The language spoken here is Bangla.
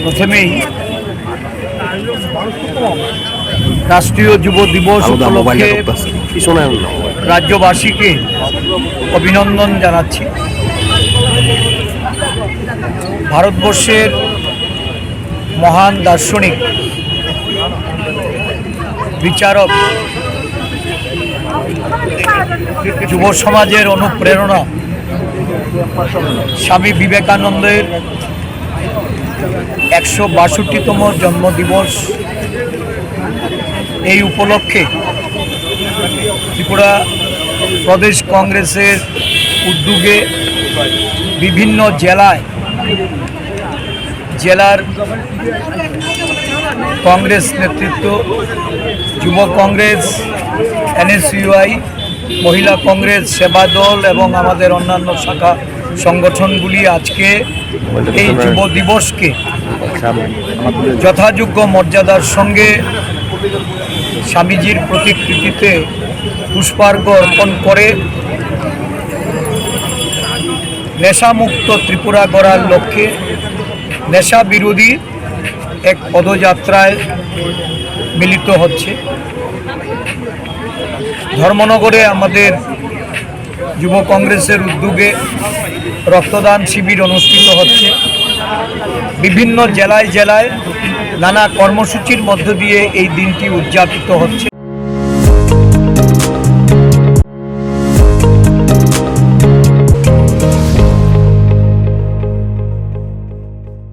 প্রথমেই রাষ্ট্রীয় যুব দিবস উপলক্ষে রাজ্যবাসীকে অভিনন্দন জানাচ্ছি। ভারতবর্ষের মহান দার্শনিক, বিচারক, যুব সমাজের অনুপ্রেরণা স্বামী বিবেকানন্দের 162তম জন্মদিবস। এই উপলক্ষে ত্রিপুরা প্রদেশ কংগ্রেসের উদ্যোগে বিভিন্ন জেলার কংগ্রেস নেতৃত্ব, যুব কংগ্রেস, NSUI, মহিলা কংগ্রেস, সেবা দল এবং আমাদের অন্যান্য শাখা সংগঠনগুলি আজকে এই যুব দিবসকে যথাযোগ্য মর্যাদার সঙ্গে স্বামীজির প্রতিকৃতিতে পুষ্পার্ঘ অর্পণ করে নেশামুক্ত ত্রিপুরা গড়ার লক্ষ্যে নেশা বিরোধী এক পদযাত্রায় মিলিত হচ্ছে। ধর্মনগরে আমাদের যুব কংগ্রেসের উদ্যোগে রক্তদান শিবির অনুষ্ঠিত হচ্ছে। বিভিন্ন জেলায় নানা কর্মসূচির মধ্য দিয়ে এই দিনটি উদযাপিত হচ্ছে।